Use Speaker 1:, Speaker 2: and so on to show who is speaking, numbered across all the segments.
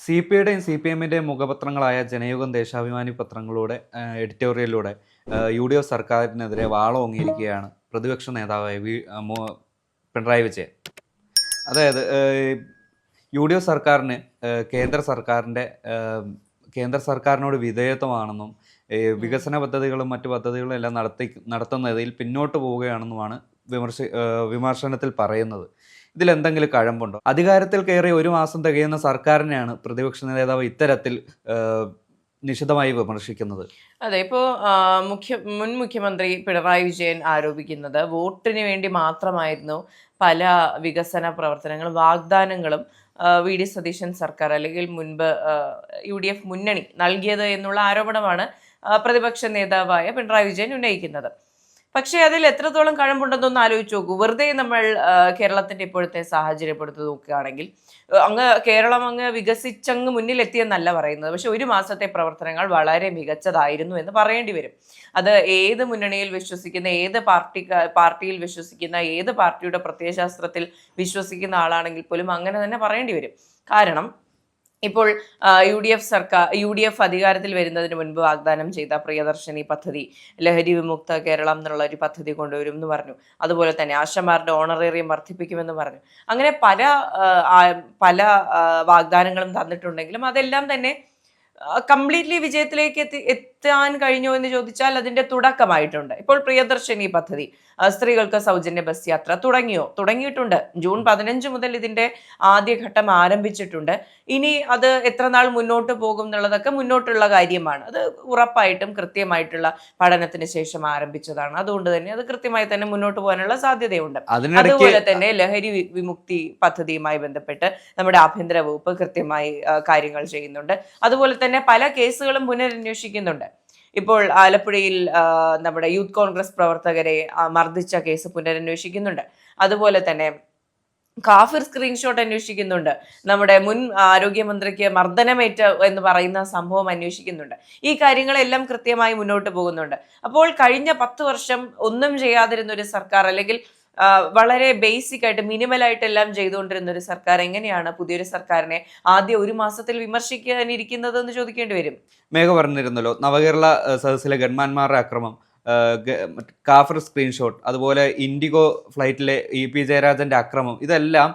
Speaker 1: CPIയുടെയും CPM-ന്റെയും മുഖപത്രങ്ങളായ Janayugom, Deshabhimani പത്രങ്ങളുടെ എഡിറ്റോറിയലിലൂടെ UDF സർക്കാരിനെതിരെ വാളോങ്ങിയിരിക്കുകയാണ് പ്രതിപക്ഷ നേതാവായ പിണറായി വിജയൻ. അതായത് UDF സർക്കാരിന് കേന്ദ്ര സർക്കാരിനോട് വിധേയത്വമാണെന്നും വികസന പദ്ധതികളും മറ്റു പദ്ധതികളും എല്ലാം നടത്തുന്നതിൽ പിന്നോട്ട് പോവുകയാണെന്നുമാണ് വിമർശനത്തിൽ പറയുന്നത്. ഇതിലെന്തെങ്കിലും കഴമ്പുണ്ടോ? അധികാരത്തിൽ കയറി ഒരു മാസം തികയുന്ന സർക്കാരിനെയാണ് പ്രതിപക്ഷ നേതാവ് ഇത്തരത്തിൽ നിശിതമായി വിമർശിക്കുന്നത്.
Speaker 2: അതെ, ഇപ്പോൾ മുൻ മുഖ്യമന്ത്രി പിണറായി വിജയൻ ആരോപിക്കുന്നത് വോട്ടിന് വേണ്ടി മാത്രമായിരുന്നു പല വികസന പ്രവർത്തനങ്ങളും വാഗ്ദാനങ്ങളും വി.ഡി. സതീശൻ സർക്കാർ അല്ലെങ്കിൽ മുൻപ് UDF മുന്നണി നൽകിയത് എന്നുള്ള ആരോപണമാണ് പ്രതിപക്ഷ നേതാവായ പിണറായി വിജയൻ ഉന്നയിക്കുന്നത്. പക്ഷേ അതിൽ എത്രത്തോളം കഴമ്പുണ്ടെന്നൊന്ന് ആലോചിച്ച് നോക്കൂ. വെറുതെ നമ്മൾ കേരളത്തിന്റെ ഇപ്പോഴത്തെ സാഹചര്യം എടുത്ത് നോക്കുകയാണെങ്കിൽ കേരളം വികസിച്ചങ്ങ് മുന്നിലെത്തിയെന്നല്ല പറയുന്നത്. പക്ഷെ ഒരു മാസത്തെ പ്രവർത്തനങ്ങൾ വളരെ മികച്ചതായിരുന്നു എന്ന് പറയേണ്ടി വരും. അത് ഏത് മുന്നണിയിൽ വിശ്വസിക്കുന്ന, ഏത് പാർട്ടിയിൽ വിശ്വസിക്കുന്ന, ഏത് പാർട്ടിയുടെ പ്രത്യയശാസ്ത്രത്തിൽ വിശ്വസിക്കുന്ന ആളാണെങ്കിൽ പോലും അങ്ങനെ തന്നെ പറയേണ്ടി വരും. കാരണം ഇപ്പോൾ UDF അധികാരത്തിൽ വരുന്നതിന് മുൻപ് വാഗ്ദാനം ചെയ്ത പ്രിയദർശിനി പദ്ധതി, ലഹരി വിമുക്ത കേരളം എന്നുള്ള ഒരു പദ്ധതി കൊണ്ടുവരും എന്ന് പറഞ്ഞു. അതുപോലെ തന്നെ ആശമാരുടെ ഓണറേറിയം വർദ്ധിപ്പിക്കുമെന്ന് പറഞ്ഞു. അങ്ങനെ പല വാഗ്ദാനങ്ങളും തന്നിട്ടുണ്ടെങ്കിലും അതെല്ലാം തന്നെ കംപ്ലീറ്റ്ലി വിജയത്തിലേക്ക് എത്താൻ കഴിഞ്ഞോ എന്ന് ചോദിച്ചാൽ അതിന്റെ തുടക്കമായിട്ടുണ്ട്. ഇപ്പോൾ പ്രിയദർശിനി പദ്ധതി, സ്ത്രീകൾക്ക് സൗജന്യ ബസ് യാത്ര തുടങ്ങിയിട്ടുണ്ട്. ജൂൺ 15 മുതൽ ഇതിന്റെ ആദ്യഘട്ടം ആരംഭിച്ചിട്ടുണ്ട്. ഇനി അത് എത്ര നാൾ മുന്നോട്ട് പോകും എന്നുള്ളതൊക്കെ മുന്നോട്ടുള്ള കാര്യമാണ്. അത് ഉറപ്പായിട്ടും കൃത്യമായിട്ടുള്ള പഠനത്തിന് ശേഷം ആരംഭിച്ചതാണ്. അതുകൊണ്ട് തന്നെ അത് കൃത്യമായി തന്നെ മുന്നോട്ട് പോകാനുള്ള സാധ്യതയുണ്ട്. അതുപോലെ തന്നെ ലഹരി വിമുക്തി പദ്ധതിയുമായി ബന്ധപ്പെട്ട് നമ്മുടെ ആഭ്യന്തര വകുപ്പ് കൃത്യമായി കാര്യങ്ങൾ ചെയ്യുന്നുണ്ട്. അതുപോലെ തന്നെ പല കേസുകളും പുനരന്വേഷിക്കുന്നുണ്ട്. ഇപ്പോൾ ആലപ്പുഴയിൽ നമ്മുടെ യൂത്ത് കോൺഗ്രസ് പ്രവർത്തകരെ മർദ്ദിച്ച കേസ് പുനരന്വേഷിക്കുന്നുണ്ട്. അതുപോലെ തന്നെ കാഫിർ സ്ക്രീൻഷോട്ട് അന്വേഷിക്കുന്നുണ്ട്. നമ്മുടെ മുൻ ആരോഗ്യമന്ത്രിക്ക് മർദ്ദനമേറ്റ എന്ന് പറയുന്ന സംഭവം അന്വേഷിക്കുന്നുണ്ട്. ഈ കാര്യങ്ങളെല്ലാം കൃത്യമായി മുന്നോട്ട് പോകുന്നുണ്ട്. അപ്പോൾ കഴിഞ്ഞ 10 വർഷം ഒന്നും ചെയ്യാതിരുന്ന ഒരു സർക്കാർ, അല്ലെങ്കിൽ വളരെ ബേസിക് ആയിട്ട് മിനിമലായിട്ട് എല്ലാം ചെയ്തുകൊണ്ടിരുന്ന ഒരു സർക്കാർ എങ്ങനെയാണ് പുതിയൊരു സർക്കാരിനെ ആദ്യ ഒരു മാസത്തിൽ വിമർശിക്കാനിരിക്കുന്നത് എന്ന് ചോദിക്കേണ്ടി വരും.
Speaker 1: മേഘ പറഞ്ഞിരുന്നല്ലോ, നവകേരള സദസ്സിലെ ഗൺമാന്മാരുടെ അക്രമം, കാഫർ സ്ക്രീൻഷോട്ട്, അതുപോലെ ഇൻഡിഗോ ഫ്ലൈറ്റിലെ EP ജയരാജന്റെ അക്രമം, ഇതെല്ലാം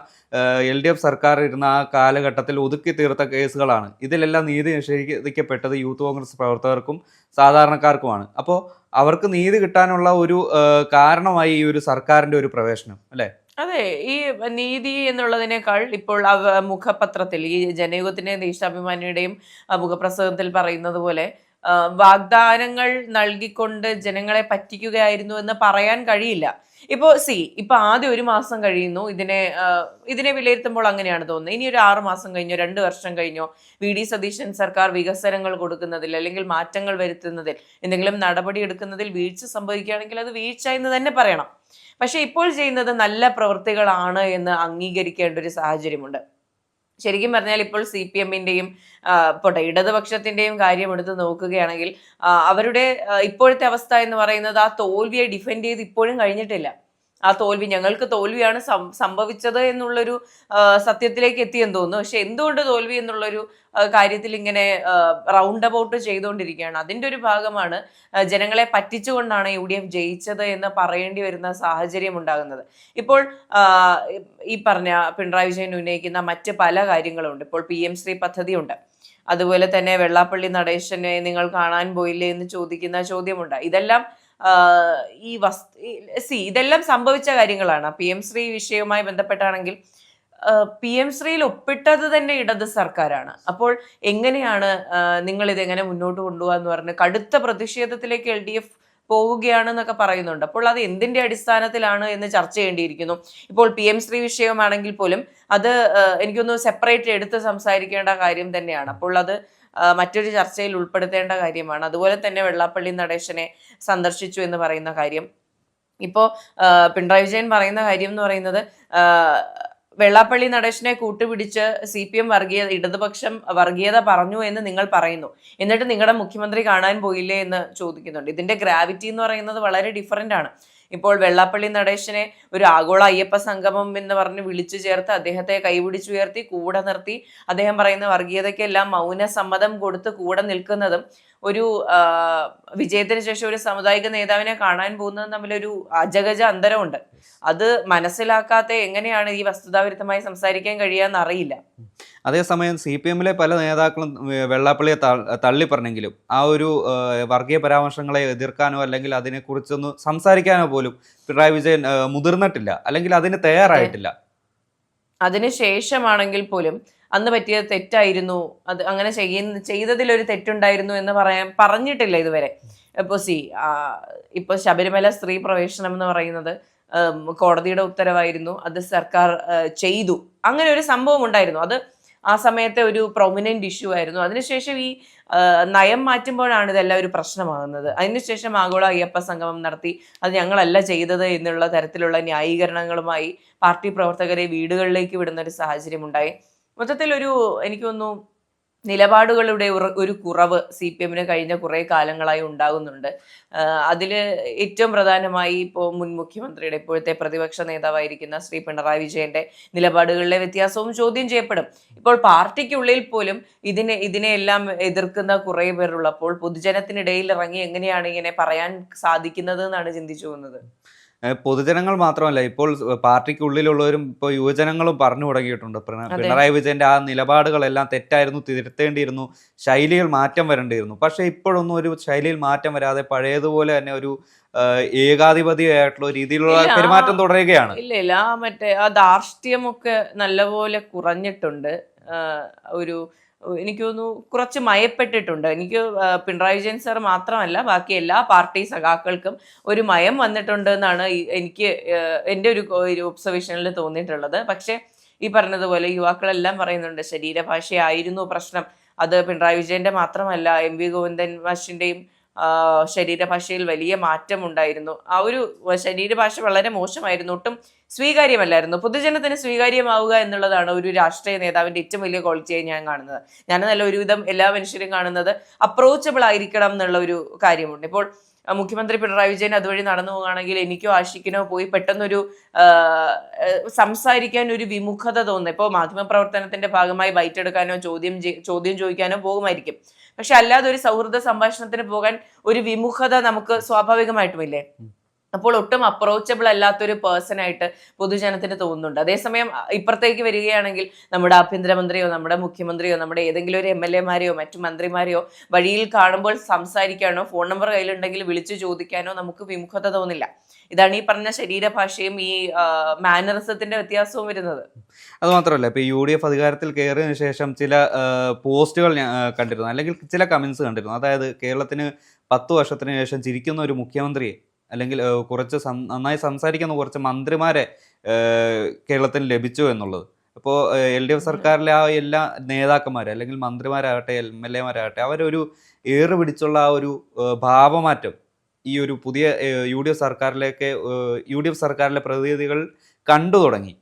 Speaker 1: LDF സർക്കാർ ഇരുന്ന ആ കാലഘട്ടത്തിൽ ഒതുക്കി തീർത്ത കേസുകളാണ്. ഇതിലെല്ലാം നീതി നിഷേധിക്കപ്പെട്ടത് യൂത്ത് കോൺഗ്രസ് പ്രവർത്തകർക്കും സാധാരണക്കാർക്കുമാണ്. അപ്പോൾ അവർക്ക് നീതി കിട്ടാനുള്ള ഒരു കാരണമായി ഈ ഒരു സർക്കാരിന്റെ ഒരു പ്രവേശനം, അല്ലേ?
Speaker 2: അതെ, ഈ നീതി എന്നുള്ളതിനേക്കാൾ ഇപ്പോൾ മുഖപത്രത്തിൽ ഈ ജനയുഗത്തിന്റെയും ദേശാഭിമാനിയുടെയും മുഖപ്രസംഗത്തിൽ പറയുന്നത് പോലെ വാഗ്ദാനങ്ങൾ നൽകിക്കൊണ്ട് ജനങ്ങളെ പറ്റിക്കുകയായിരുന്നു എന്ന് പറയാൻ കഴിയില്ല. ഇപ്പൊ ആദ്യം ഒരു മാസം കഴിയുന്നു, ഇതിനെ വിലയിരുത്തുമ്പോൾ അങ്ങനെയാണ് തോന്നുന്നത്. ഇനി ഒരു 6 മാസം കഴിഞ്ഞോ 2 വർഷം കഴിഞ്ഞോ വി.ഡി. സതീശൻ സർക്കാർ വികസനങ്ങൾ കൊടുക്കുന്നതിൽ അല്ലെങ്കിൽ മാറ്റങ്ങൾ വരുത്തുന്നതിൽ, എന്തെങ്കിലും നടപടി എടുക്കുന്നതിൽ വീഴ്ച സംഭവിക്കുകയാണെങ്കിൽ അത് വീഴ്ച എന്ന് തന്നെ പറയണം. പക്ഷെ ഇപ്പോൾ ചെയ്യുന്നത് നല്ല പ്രവൃത്തികളാണ് എന്ന് അംഗീകരിക്കേണ്ട ഒരു സാഹചര്യമുണ്ട്. ശരിക്കും പറഞ്ഞാൽ ഇപ്പോൾ CPM-ന്റെയും ഇടതുപക്ഷത്തിന്റെയും കാര്യം എടുത്ത് നോക്കുകയാണെങ്കിൽ അവരുടെ ഇപ്പോഴത്തെ അവസ്ഥ എന്ന് പറയുന്നത് ആ തോൽവിയെ ഡിഫെൻഡ് ചെയ്ത് ഇപ്പോഴും കഴിഞ്ഞിട്ടില്ല. ആ തോൽവി ഞങ്ങൾക്ക് തോൽവിയാണ് സംഭവിച്ചത് എന്നുള്ളൊരു സത്യത്തിലേക്ക് എത്തിയെന്ന് തോന്നുന്നു. പക്ഷെ എന്തുകൊണ്ട് തോൽവി എന്നുള്ളൊരു കാര്യത്തിൽ ഇങ്ങനെ റൗണ്ട് അബൌട്ട് ചെയ്തുകൊണ്ടിരിക്കുകയാണ്. അതിന്റെ ഒരു ഭാഗമാണ് ജനങ്ങളെ പറ്റിച്ചുകൊണ്ടാണ് UDF ജയിച്ചത് എന്ന് പറയേണ്ടി വരുന്ന സാഹചര്യം ഉണ്ടാകുന്നത്. ഇപ്പോൾ ഈ പറഞ്ഞ പിണറായി വിജയൻ ഉന്നയിക്കുന്ന മറ്റ് പല കാര്യങ്ങളുണ്ട്. ഇപ്പോൾ PM ശ്രീ പദ്ധതിയുണ്ട്. അതുപോലെ തന്നെ വെള്ളാപ്പള്ളി നടേശനെ നിങ്ങൾ കാണാൻ പോയില്ലേ എന്ന് ചോദിക്കുന്ന ചോദ്യമുണ്ട്. ഇതെല്ലാം ഇതെല്ലാം സംഭവിച്ച കാര്യങ്ങളാണ്. PM ശ്രീ വിഷയവുമായി ബന്ധപ്പെട്ടാണെങ്കിൽ PM ശ്രീയിൽ ഒപ്പിട്ടത് തന്നെ ഇടത് സർക്കാരാണ്. അപ്പോൾ എങ്ങനെയാണ് നിങ്ങൾ ഇതെങ്ങനെ മുന്നോട്ട് കൊണ്ടുപോകാന്ന് പറഞ്ഞ് കടുത്ത പ്രതിഷേധത്തിലേക്ക് LDF പോവുകയാണെന്നൊക്കെ പറയുന്നുണ്ട്. അപ്പോൾ അത് എന്തിന്റെ അടിസ്ഥാനത്തിലാണ് എന്ന് ചർച്ച ചെയ്യേണ്ടിയിരിക്കുന്നു. ഇപ്പോൾ PM ശ്രീ വിഷയമാണെങ്കിൽ പോലും അത് എനിക്കൊന്ന് സെപ്പറേറ്റ് എടുത്ത് സംസാരിക്കേണ്ട കാര്യം തന്നെയാണ്. അപ്പോൾ അത് മറ്റൊരു ചർച്ചയിൽ ഉൾപ്പെടുത്തേണ്ട കാര്യമാണ്. അതുപോലെ തന്നെ വെള്ളാപ്പള്ളി നടേശനെ സന്ദർശിച്ചു എന്ന് പറയുന്ന കാര്യം, ഇപ്പോൾ പിണറായി വിജയൻ പറയുന്ന കാര്യം എന്ന് പറയുന്നത് വെള്ളാപ്പള്ളി നടേശനെ കൂട്ടുപിടിച്ച് CPM ഇടതുപക്ഷം വർഗീയത പറഞ്ഞു എന്ന് നിങ്ങൾ പറയുന്നു, എന്നിട്ട് നിങ്ങളുടെ മുഖ്യമന്ത്രി കാണാൻ പോയില്ലേ എന്ന് ചോദിക്കുന്നുണ്ട്. ഇതിന്റെ ഗ്രാവിറ്റി എന്ന് പറയുന്നത് വളരെ ഡിഫറൻ്റ് ആണ്. ഇപ്പോൾ വെള്ളാപ്പള്ളി നടേശനെ ഒരു ആഗോള അയ്യപ്പ സംഗമം എന്ന് പറഞ്ഞ് വിളിച്ചു ചേർത്ത് അദ്ദേഹത്തെ കൈപിടിച്ചുയർത്തി കൂടെ നിർത്തി അദ്ദേഹം പറയുന്ന വർഗീയതയ്ക്കെല്ലാം മൗന സമ്മതം കൊടുത്ത് കൂടെ നിൽക്കുന്നതും ഒരു വിജയത്തിന് ശേഷം ഒരു സാമുദായിക നേതാവിനെ കാണാൻ പോകുന്നതും തമ്മിലൊരു അജഗജ അന്തരമുണ്ട്. അത് മനസ്സിലാക്കാത്ത എങ്ങനെയാണ് ഈ വസ്തുതാവിരുദ്ധമായി സംസാരിക്കാൻ കഴിയാന്ന് അറിയില്ല.
Speaker 1: അതേസമയം CPM-ലെ പല നേതാക്കളും വെള്ളാപ്പള്ളിയെ തള്ളി പറഞ്ഞെങ്കിലും ആ ഒരു വർഗീയ പരാമർശങ്ങളെ എതിർക്കാനോ അല്ലെങ്കിൽ അതിനെക്കുറിച്ചൊന്ന് സംസാരിക്കാനോ പോലും പിണറായി വിജയൻ മുതിർന്നിട്ടില്ല, അല്ലെങ്കിൽ അതിന് തയ്യാറായിട്ടില്ല.
Speaker 2: അതിനുശേഷമാണെങ്കിൽ പോലും അന്ന് പറ്റിയ തെറ്റായിരുന്നു, അത് അങ്ങനെ ചെയ്തതിലൊരു തെറ്റുണ്ടായിരുന്നു എന്ന് പറഞ്ഞിട്ടില്ല ഇതുവരെ. ഇപ്പൊ ശബരിമല സ്ത്രീ പ്രവേശനം എന്ന് പറയുന്നത് കോടതിയുടെ ഉത്തരവായിരുന്നു, അത് സർക്കാർ ചെയ്തു, അങ്ങനെ ഒരു സംഭവം ഉണ്ടായിരുന്നു. അത് ആ സമയത്തെ ഒരു പ്രൊമിനന്റ് ഇഷ്യൂ ആയിരുന്നു. അതിനുശേഷം ഈ നയം മാറ്റുമ്പോഴാണ് ഇതെല്ലാം ഒരു പ്രശ്നമാകുന്നത്. അതിനുശേഷം ആഗോള അയ്യപ്പ സംഗമം നടത്തി, അത് ഞങ്ങളല്ല ചെയ്തത് എന്നുള്ള തരത്തിലുള്ള ന്യായീകരണങ്ങളുമായി പാർട്ടി പ്രവർത്തകരെ വീടുകളിലേക്ക് വിടുന്ന ഒരു സാഹചര്യം ഉണ്ടായി. മൊത്തത്തിൽ എനിക്ക് തോന്നുന്നു നിലപാടുകളുടെ ഒരു കുറവ് CPM-ന് കഴിഞ്ഞ കുറേ കാലങ്ങളായി ഉണ്ടാകുന്നുണ്ട്. അതിൽ ഏറ്റവും പ്രധാനമായി ഇപ്പോൾ മുൻ മുഖ്യമന്ത്രിയുടെ ഇപ്പോഴത്തെ പ്രതിപക്ഷ നേതാവായിരിക്കുന്ന ശ്രീ പിണറായി വിജയന്റെ നിലപാടുകളിലെ വ്യത്യാസവും ചോദ്യം ചെയ്യപ്പെടും. ഇപ്പോൾ പാർട്ടിക്കുള്ളിൽ പോലും ഇതിനെയെല്ലാം എതിർക്കുന്ന കുറേ പേരുള്ളപ്പോൾ പൊതുജനത്തിനിടയിൽ ഇറങ്ങി എങ്ങനെയാണ് ഇങ്ങനെ പറയാൻ സാധിക്കുന്നത് എന്നാണ് ചിന്തിച്ചു പോകുന്നത്.
Speaker 1: പൊതുജനങ്ങൾ മാത്രമല്ല, ഇപ്പോൾ പാർട്ടിക്കുള്ളിലുള്ളവരും ഇപ്പോൾ യുവജനങ്ങളും പറഞ്ഞു തുടങ്ങിയിട്ടുണ്ട്. പിണറായി വിജയന്റെ ആ നിലപാടുകളെല്ലാം തെറ്റായിരുന്നു, തിരുത്തേണ്ടിയിരുന്നു, ശൈലിയിൽ മാറ്റം വരേണ്ടിയിരുന്നു. പക്ഷെ ഇപ്പോഴൊന്നും ഒരു ശൈലിയിൽ മാറ്റം വരാതെ പഴയതുപോലെ തന്നെ ഒരു ഏകാധിപതിയായിട്ടുള്ള രീതിയിലുള്ള പെരുമാറ്റം തുടരുകയാണ്.
Speaker 2: ഇല്ല ആ ധാർഷ്ട്യമൊക്കെ നല്ലപോലെ കുറഞ്ഞിട്ടുണ്ട്. എനിക്ക് തോന്നുന്നു കുറച്ച് മയപ്പെട്ടിട്ടുണ്ട്. എനിക്ക് പിണറായി വിജയൻ സാർ മാത്രമല്ല ബാക്കി എല്ലാ പാർട്ടി സഖാക്കൾക്കും ഒരു മയം വന്നിട്ടുണ്ട് എന്നാണ് എനിക്ക് എൻ്റെ ഒരു ഒബ്സർവേഷനിൽ തോന്നിയിട്ടുള്ളത്. പക്ഷെ ഈ പറഞ്ഞതുപോലെ യുവാക്കളെല്ലാം പറയുന്നുണ്ട് ശരീരഭാഷയായിരുന്നു പ്രശ്നം. അത് പിണറായി വിജയന്റെ മാത്രമല്ല, MV ഗോവിന്ദൻ മാഷിന്റെയും ശരീരഭാഷയിൽ വലിയ മാറ്റം ഉണ്ടായിരുന്നു. ആ ഒരു ശരീരഭാഷ വളരെ മോശമായിരുന്നു, ഒട്ടും സ്വീകാര്യമല്ലായിരുന്നു. പൊതുജനത്തിന് സ്വീകാര്യമാവുക എന്നുള്ളതാണ് ഒരു രാഷ്ട്രീയ നേതാവിന്റെ ഏറ്റവും വലിയ ക്വാളിറ്റിയായി ഞാൻ കാണുന്നത്. ഞാനെന്നല്ല ഒരുവിധം എല്ലാ മനുഷ്യരും കാണുന്നത് അപ്രോച്ചബിൾ ആയിരിക്കണം എന്നുള്ള ഒരു കാര്യമുണ്ട്. ഇപ്പോൾ മുഖ്യമന്ത്രി പിണറായി വിജയൻ അതുവഴി നടന്നു പോകുകയാണെങ്കിൽ എനിക്കോ ആഷിക്കിനോ പോയി പെട്ടെന്നൊരു സംസാരിക്കാൻ ഒരു വിമുഖത തോന്നുന്നു. ഇപ്പോൾ മാധ്യമപ്രവർത്തനത്തിന്റെ ഭാഗമായി ബൈറ്റ് എടുക്കാനോ ചോദ്യം ചോദിക്കാനോ പോകുമായിരിക്കും. പക്ഷെ അല്ലാതെ ഒരു സൗഹൃദ സംഭാഷണത്തിന് പോകാൻ ഒരു വിമുഖത നമുക്ക് സ്വാഭാവികമായിട്ടുമില്ലേ? അപ്പോൾ ഒട്ടും അപ്രോച്ചബിൾ അല്ലാത്തൊരു പേഴ്സൺ ആയിട്ട് പൊതുജനത്തിന് തോന്നുന്നുണ്ട്. അതേസമയം ഇപ്പുറത്തേക്ക് വരികയാണെങ്കിൽ നമ്മുടെ ആഭ്യന്തരമന്ത്രിയോ നമ്മുടെ മുഖ്യമന്ത്രിയോ നമ്മുടെ ഏതെങ്കിലും ഒരു MLA-മാരെയോ മറ്റു മന്ത്രിമാരെയോ വഴിയിൽ കാണുമ്പോൾ സംസാരിക്കാനോ ഫോൺ നമ്പർ കയ്യിലുണ്ടെങ്കിൽ വിളിച്ചു ചോദിക്കാനോ നമുക്ക് വിമുഖത തോന്നില്ല. ഇതാണ് ഈ പറഞ്ഞ ശരീരഭാഷയും ഈ മാനറിസത്തിന്റെ വ്യത്യാസവും വരുന്നത്.
Speaker 1: അത് മാത്രമല്ല, ഇപ്പോൾ UDF അധികാരത്തിൽ കയറിയതിനു ശേഷം ചില പോസ്റ്റുകൾ ഞാൻ കണ്ടിരുന്നു, അല്ലെങ്കിൽ ചില കമൻസ് കണ്ടിരുന്നു. അതായത് കേരളത്തിന് 10 വർഷത്തിന് ശേഷം ചിരിക്കുന്ന ഒരു മുഖ്യമന്ത്രിയെ അല്ലെങ്കിൽ കുറച്ച് നന്നായി സംസാരിക്കുന്ന കുറച്ച് മന്ത്രിമാരെ കേരളത്തിന് ലഭിച്ചു എന്നുള്ളത്. അപ്പോൾ LDF സർക്കാരിലെ ആ എല്ലാ നേതാക്കന്മാരെ അല്ലെങ്കിൽ മന്ത്രിമാരാകട്ടെ MLA-മാരാകട്ടെ അവരൊരു ഏറ് പിടിച്ചുള്ള ആ ഒരു ഭാവമാറ്റം ഈ ഒരു പുതിയ UDF സർക്കാരിലെ പ്രതിനിധികൾ കണ്ടു തുടങ്ങി.